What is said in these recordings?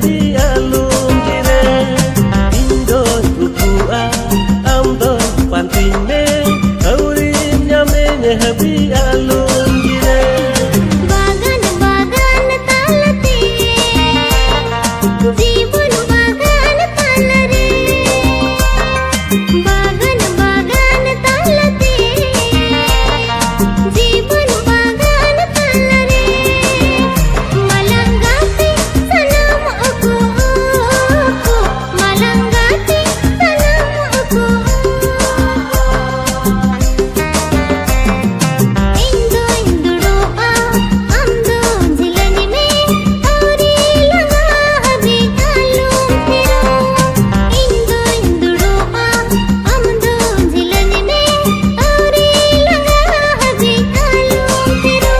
happy alum jire indo kupua amdo pantine auri nyame happy alum jire bagan bagan talate jeevan bagan talare bagan bagan talate jeevan bagan talare malangati sanam aku malangati sanam aku indo indudo amdo zilani mein auri langa abhi alum tero indo indudo amdo zilani mein auri langa abhi alum tero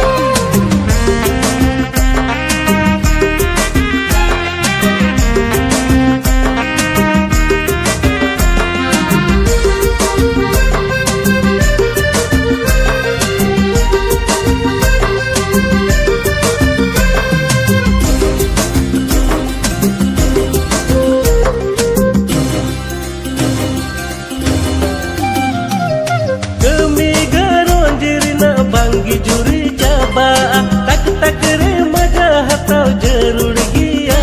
kami garon jirina banggi juri jaba tak tak re maja hatau jarur gia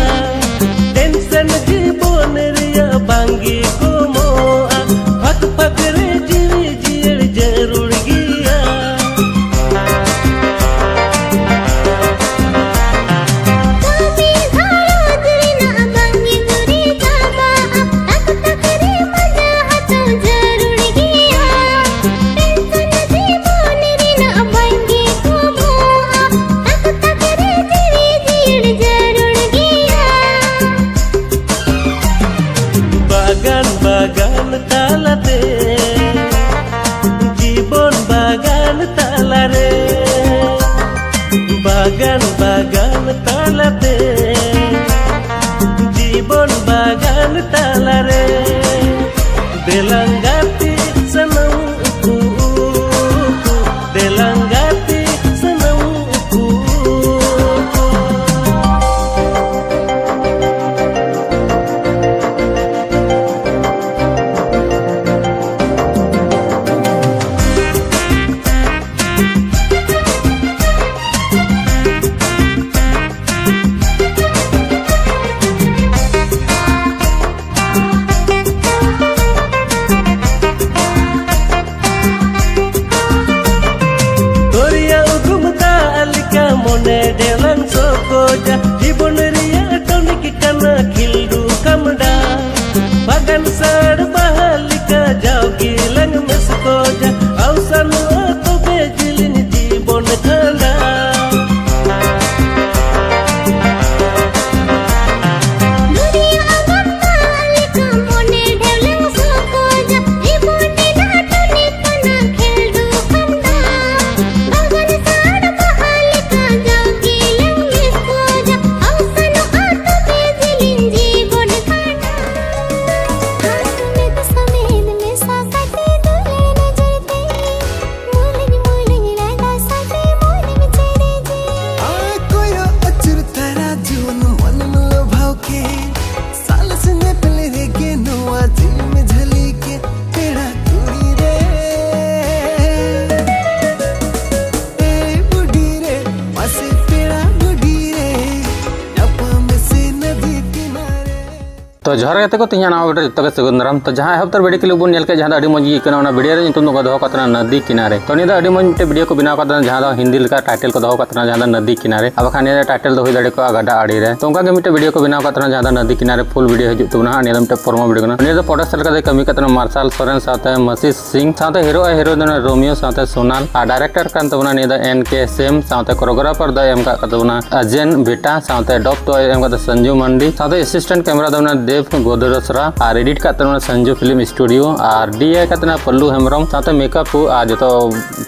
tension jibon riya banggi komo fak fak re jiri jir jarur gia kami dharo dirina bangi juri jaba tak tak re maja hatau jarur gia tension jeevon rina bangi komo tak tak re jiri jir jarur gia bagan bagan talate jibon bagan talare bagan bagan talate jibon bagan talare delanggati senang uku delanggati senang uku Korea hukum alika mone delang sokoja jibon riya tonik kana khildu kamda bagan sar bahalika jaugi lang meskoja ausan to bejilin jibon khanda dunia agam alika mone dhevlang sokoja jibon na toni kana kheldu kamda bagan sad bahalika jaugi lang miskoja ausanu atu bezilin jeevon khanda hasmet samed mein sakate dule na jarte mulin mulin rada sakre mon vichare je कोयो अचुर तारा जीवन मन में भाव के साल से पहले रे के नोआ दिल में झली के तेरा कुड़ी रे ए बुढ़ी रे मासे तेरा बुढ़ी रे नपा में से नदी किनारे तो जहर गते को तिना नाव वीडियो जतो सगुन दाराम तो जहां हफ्तर वीडियो के लोगन नेल के जहां अडी मौज इकना ओना वीडियो रे नितुम को दोहो कतना नदी किनारे तो निदा अडी मौज वीडियो को बनाव कतना जहां हिंदी लेका टाइटल को दोहो कतना जहां नदी किनारे अब खाने टाइटल दो होई दड़े को गड्डा आड़ी रे तो उनका के मिटे वीडियो को बनाव कतना जहां नदी किनारे फुल वीडियो हिजु तुना निदा मिटे प्रोमो वीडियो कना निदा प्रोडक्शन का कमी कतना मार्शल सोरेन साथे मसीस सिंह साथे हीरो दन रोमियो साथे सोनाल आ डायरेक्टर कान तबना निदा एनके सेम साथे कोरियोग्राफर द एम का तबना अजन बेटा साथे डॉप तो एम का संजू मंडी साथे असिस्टेंट कैमरा दबना देव गोदरसरा और एडिट करते संजू फिल्म स्टूडियो और डीए करते पल्लू हेम्रम साथ मेकअप को और जो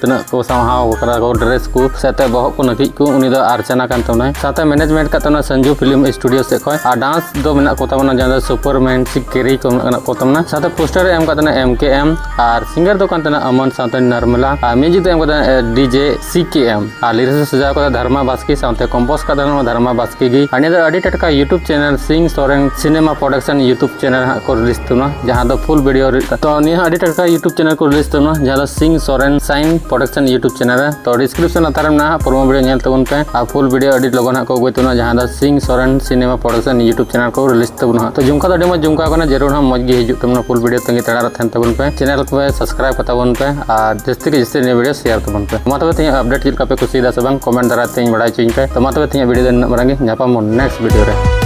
तना को सामहाव को ड्रेस को साथ बहक को नकी को उनी दो अर्चना कान तमना साथ मैनेजमेंट करते संजू फिल्म स्टूडियो से खय और डांस दो मेना को तमना जहां सुपरमैन सिकेरी को मेना को तमना साथ पोस्टर एम करते एमकेएम और सिंगर दो करते अमन साथ नर्मला और म्यूजिक दो एम करते डीजे सीकेएम और लिरिक्स सजा को धर्मा बास्की साथ कंपोज करते धर्मा बास्की गी और निदा अडी टटका YouTube channel Singh Soren cinema production YouTube channel को रिलीज तुना जहां दो फुल वीडियो तो निया अडी टटका यूट्यूब चैनल को रिलीज तुना जहां दो सिंग सोरेन साइन प्रोडक्शन यूट्यूब चैनल तो डिस्क्रिप्शन अतारम ना प्रोमो वीडियो नेल तबन पे आ फुल वीडियो एडिट लगन को गय तुना जहां दो Singh Soren cinema production YouTube channel को रिलीज तबन तो जुमका तो मज जुमका कना जरूर हम मज गे हिजु तबन फुल वीडियो तंगी तड़ा थन तबन पे चैनल को सब्सक्राइब करताबन पे और जस्ती के जस्ती वीडियो शेयर तबन पे मा तबे तिया अपडेट चिल का पे कुसी दा सबन कमेंट दरा तें बड़ाई चिन पे तो मा तबे तिया वीडियो दन मरंगे ᱧᱟᱯᱟᱢ नेक्स्ट वीडियो रे।